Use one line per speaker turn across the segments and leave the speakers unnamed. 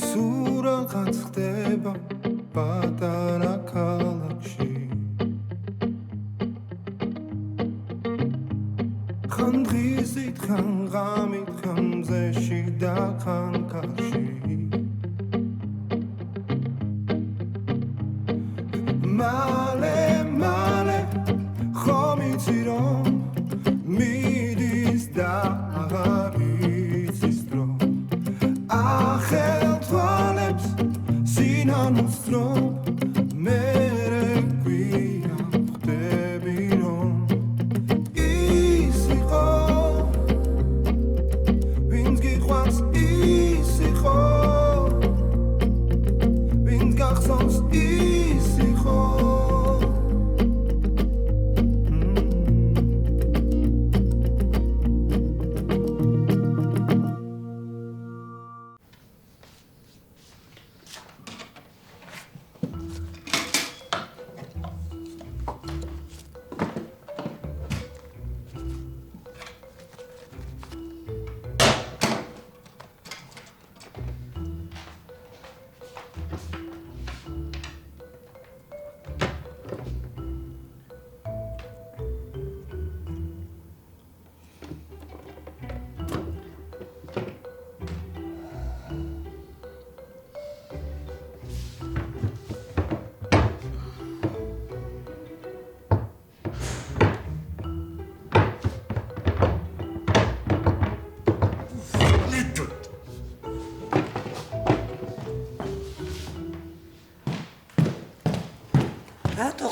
სურაღაც ხდება პატარა ქალაქში ხან დღისით ხან ღამით ხან მზეში და ხან კარში მალე მალე ხომ იცი რომ მიდის და აღარ იცის დრო ახელ თვალებს სინანულს დრო მერე გვია ხდები რომ ის იყო ვინც გიყვარს ის იყო ვინც გახსოვს ის იყო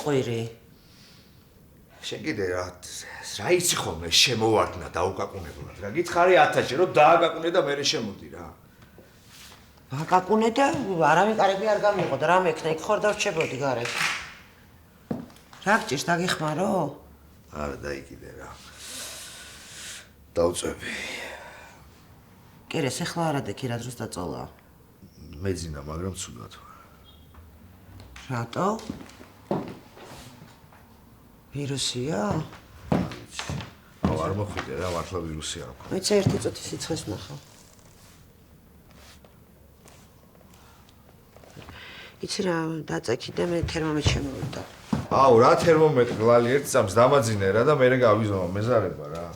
ყვირი
შენ კიდე რა იცი ხოლმე შემოვარდნა დაუკაკუნებლად რა გითხარი 1000-ში რომ დააკაკუნე და მერე შემოდი რა
აკაკუნე და არავინ კარები არ გამიყო და რა მექნა იქ ხარ დავრჩებოდი გარეთ რა გჭირს დაგიხმარო
არა დაიკიდე რა დავწევი
კერეს ეხლა არა დექი რა დროს დაწოლა
მეძინა მაგრამ ცუდად
რატო ვირუსია?
არ მოხვიდე რა მართლა ვირუსი აქვს.
მეც ერთი წუთი სიცხეს ვნახავ. იცი რა დაწექი და მე თერმომეტრ შემოვიდა.
აუ რა თერმომეტრი ლალი ერთ წამს დამაძინე რა და მერე გავიზომა მეზარება რა.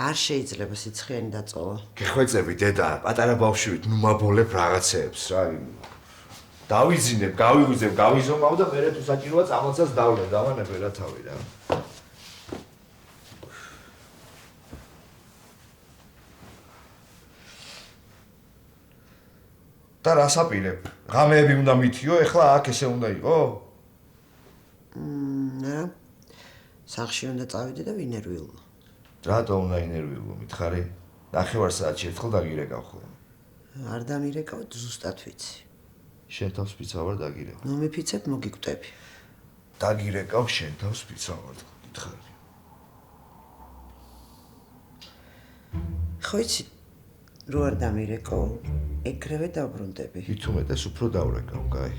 არ შეიძლება სიცხიანი დაწოლა.
გეხვეწები დედა პატარა ბავშვით ნუ მაბოლებ რაღაცეებს რა. დავიძინებ, გავიღვიძებ, გავიზომავ და მერე თუ საჭიროა წამალსაც დავლე, დავანებე რა თავი რა. და რას აპირებ? ღამეები უნდა მითიო, ეხლა აქ ესე უნდა იყო?
რა. სახში უნდა წავიდე და ვინერვილო.
რატო უნდა ინერვილო, მითხარი? ნახევარ საათში ერთხელ დაგირეკავ ხოლმე.
არ დამირეკავ, ზუსტად ვიცი.
შენ თავს ფიცავარ დაგირეკავ.
ნუ მიფიცებ, მოგიკვდები.
დაგირეკავ შენ თავს ფიცავარ, მითხარი.
ხო იცი, რო არ დამირეკავ, ეგრევე დავბრუნდები.
მით უმეტეს უფრო დავრეკავ, კაი.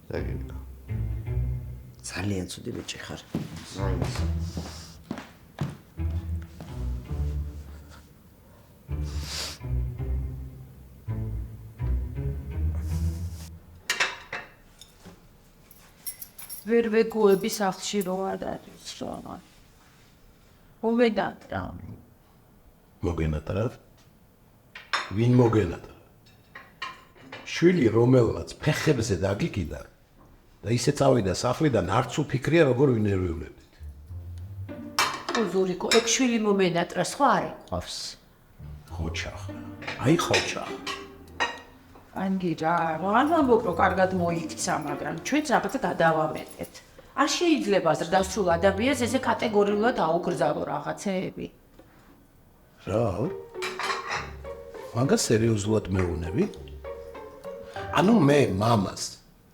დაგირეკავ.
ძალიან ცუდი ბიჭი ხარ.
ვერ ვეგუები სახლში რო არ არის რა. მოგენატრა.
მოგენატრა? ვინ მოგენატრა? შვილი რომელმაც ფეხებზე დაგიკიდა და ისე წავიდა სახლიდან არც უფიქრია როგორ ვინერვიულებით.
ზურიკო, ეგ შვილი მომენატრა სხვა არ იყავს.
ხოჩახ. აი ხოჩახ.
ანგირა, რა ამბობ, კარგად მოიქცა, მაგრამ ჩვენც რაღაცა გადავამეტეთ. არ შეიძლება ზრდასრულ ადამიანს ესე კატეგორიულად აუგრძავო რაღაცეები.
რა? მაგას სერიოზულად მეუბნები? ანუ მე მამას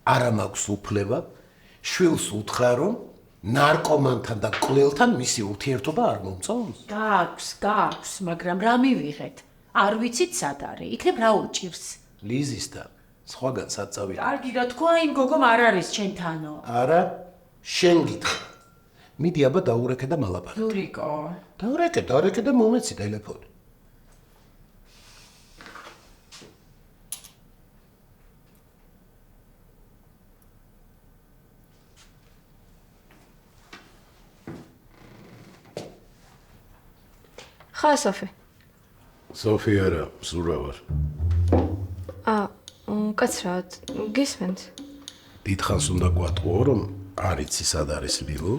არა მაქვს უფლება შვილს უთხრა რომ ნარკომანთან და კვლელთან მისი ურთიერთობა არ მომწონს?
გაქვს, მაგრამ რა მივიღეთ? არ ვიცით სად არის, იქნებ რა უჭირს?
ლიზისთან სხვაგან სად წავიდა?
კარგი რა თქვა, იმ გოგომ არ არის ჩემთანო.
არა, შენ გითხრა. მიდი აბა დაურეკე და მალაპარაკე.
ზურიკო.
დაურეკე და მომეცი ტელეფონი.
ხა სოფი.
სოფია რა, სურა ვარ.
უკაცრავად, გისმენთ?
დიდხანს უნდა გვატყუო, რომ არ იცი სად არის ლილო?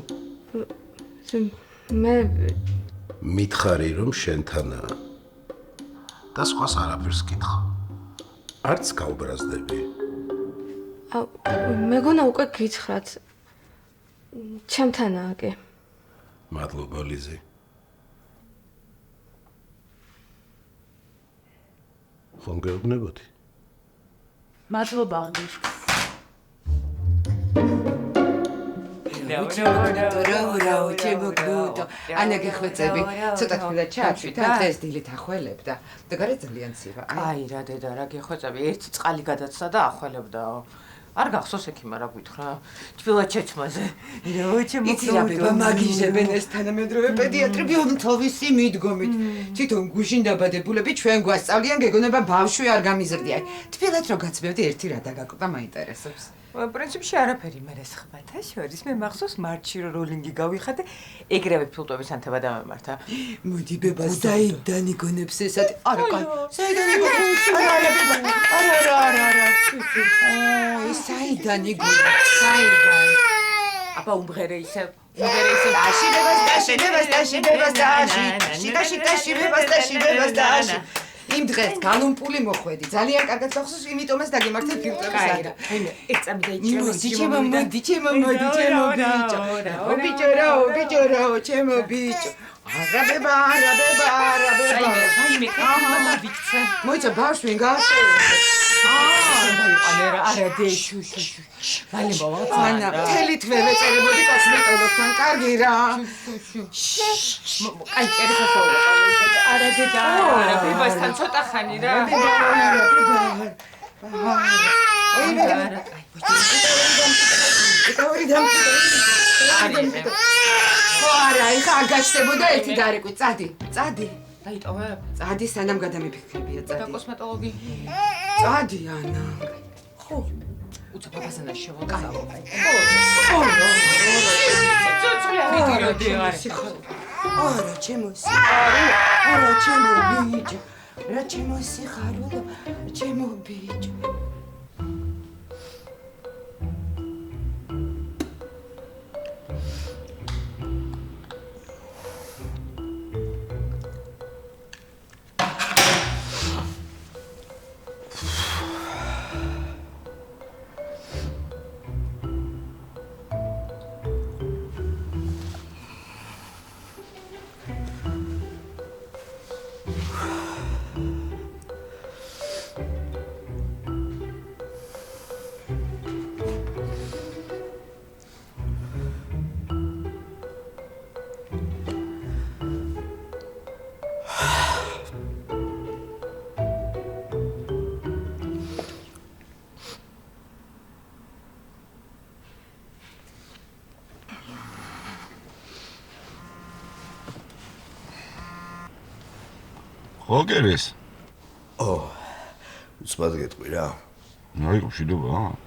მე
მითხარი რომ შენთანაა. და სხვას არაფერს კითხო. არც გაუბრაზდები.
მეგონა უკვე გითხრათ. ჩემთანაა კი.
მადლობა ლიზი. ხომ გეუბნებოდი?
მადლობა აღნიშ.
ანა გეხვეწები, ცოტა თბილად ჩააჩვით, და დღეს დილით ახველებ და გარე ძალიან ცივა.
აი რა დედა რა გეხვეწები, ერთი წყალი გადაცდა და ახველებდაო. არ გახსოვს ექიმა რა გვითხრა? თბილად ჩეცმაზე.
იცი რა ბება, მაგიჟებენ ეს თანამედროვე პედიატრები ომთოვისი მიდგომით. თვითონ გუშინ დაბადებულები ჩვენ გვასწავლიან გეგონება ბავშვი არ გამიზრდია. თბილად რო გაცმევდი ერთი რა დაგაკვდა მაინტერესებს.
პრინციპში არაფერი მე სხვათა შორის მე მახსოვს მარტში როლინგი გავიხადე, ეგრევე ფილტვების ანთება დამემართა.
მოდი ბება, საიდან იგონებს ესეთი? არა, კაი. საიდან იგონებს? არა. ой, საიდან იგონებს? საიდან?
აბა უმღერე ისე
დაში. იმ დღეს განუმპული მოხვედი. ძალიან კარგად გახსოვს, იმიტომაც დაგემართე ფილტრების არა.
აიმე, ეს წამი
მოდი, ჩემო ბიჭო, ჩემო ბიჭო. არა ბება.
აიმე, კამა ვიქცე.
მოიცა ბავშვი გასწე.
არა დეშუ. მალე მოვა.
ანა, მთელი თვე ვეწერებოდი კოსმეტოლოგთან, კარგი რა.
აი, კერხასო. არა დედა, არა ბებასთან ცოტა ხანი რა.
არა, ეხა აგაშდებოდა ერთი დარეკვი, წადი.
დაიტოვე?
წადი, სანამ გადამიფიქრებია,
და
წადი.
კოსმეტოლოგი.
წადი, ანა.
ხო. უცა პაპასანა შევაგავ.
არა, ჩემო სიხარულო, არა, ჩემო ბიჭო. რა ჩემო სიხარულო, ჩემო ბიჭო.
ოკერეს.
უცბად გეტყვი რა.
აი მშვიდობა.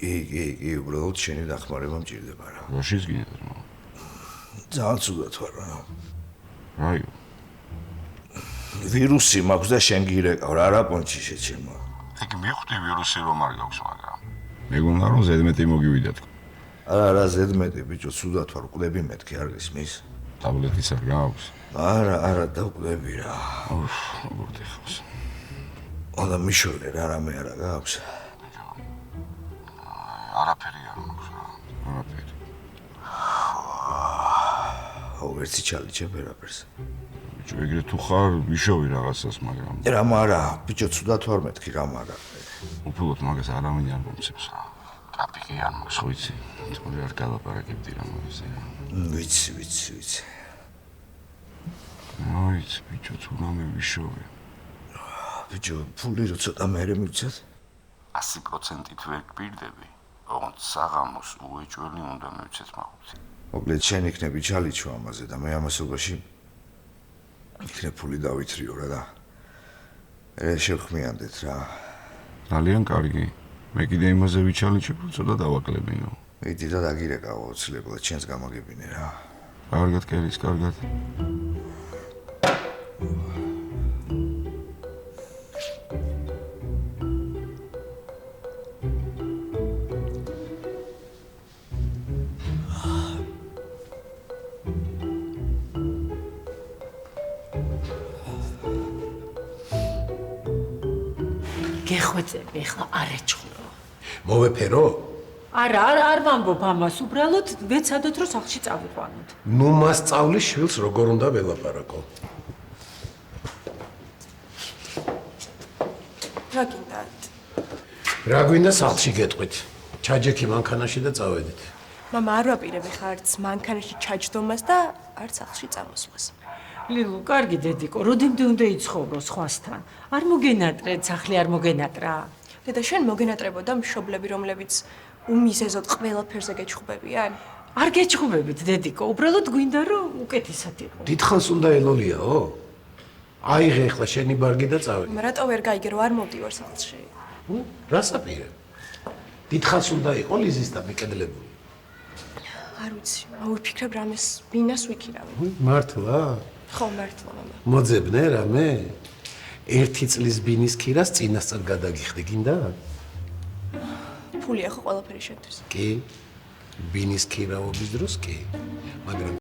კი, უბრალოდ შენი დახმარება მჭირდება რა.
რაშიც გინდა?
ძალიან ცუდად ვარ რა.
აი.
ვირუსი მაქვს და შენ გირეკავ რა, რა პონჩი შეჩემა.
ეგ მიხვდი ვირუსი რომ არ გაქვს, მაგრამ მეგონა რომ ზედმეტი მოგივიდა თქო.
არა, ზედმეტი ბიჭო, ცუდად ვარ, კლები მეთქი არ გისმის?
ტაბლეტიც არ გაქვს?
არა, დაკლები რა.
როგორ დიხავს?
ანა მიშოლე რა, რამე არა გაქვს.
არაფერი არ მაქვს რა. არაფერი.
ვერცი ჩალიჩებ ვერაფერს.
ბიჭო, ეგრე თუ ხარ, ვიშოვი რაღაცას, მაგრამ
რამ არა, ბიჭო, ცუდად ვარ მეთქი, რამ არა.
უბრალოდ მაგას არავინ არ მომცემს რა. კაპიკი არ მაქვს, ხო იცი? თორე არ გალაპარაკებდი რა მაგაზე რა.
ვიცი.
აიც, ბიჭო, თუ რამე ვიშოვე.
ბიჭო, ფული რო ცოტა მერე მივცეთ?
100%-ით ვერ გპირდები. ოღონდ საღამოს უეჭველი უნდა მივცეთ მაყურს.
მოკლედ შენ იქნები ჩალიჩო ამაზე და მე ამასობაში იქნებ ფული დავითრიო რა და შევხმიანდეთ რა.
ძალიან კარგი. მე კიდე იმაზე ვიჩალიჩებ, რომ ცოტა დავაკლებინო.
მიდი და დაგირეკავ აუცილებლად შენს გამაგებინე რა.
კარგად, კერის, კარგად.
გეხვეწები, ეხლა არ ეჭხურო.
მოვეფერო?
არ ვამბობ ამას, უბრალოდ ვეცადოთ რომ სახლში წავიყვანოთ.
ნუ მასწავლის შვილს როგორ უნდა ველაპარაკო.
რა გინდათ?
რა გვინდა სახლში გეტყვით. ჩაჯექი მანქანაში და წავედით.
მამა არ ვაპირებ ხა არც მანქანაში ჩაჯდომას და არც სახლში წამოსვლას.
ლილუ, კარგი დედიკო, როდემდე უნდა იცხოვრო სხვასთან? არ მოგენატრეთ, სახლი არ მოგენატრა?
დედა შენ მოგენატრებოდა მშობლები, რომლებიც უმიზეზოდ ყველაფერზე გეჩხუბებიან?
არ გეჭხუბებით, დედიკო, უბრალოდ გვინდა რომ უკეთესად იყო.
დიდხანს უნდა ელოლიაო? აიღე ახლა შენი ბარგი და წავედი.
რატო ვერ გაიგე რომ არ მოვდივარ სახლში?
რას აპირებ? დიდხანს უნდა იყო ლიზის და მიკედლებული.
არ ვიცი, მოვიფიქრებ რამეს ბინას ვიქირავი.
მართლა?
ხო, მართლა მამა.
მოძებნე რამე? 1 წლის ბინის ქირას წინასწარ გადაგიხდი, გინდა?
ფულია ხო ყველაფერი შენთვის.
კი. ბინის ქირაობის დროს კი. მაგრამ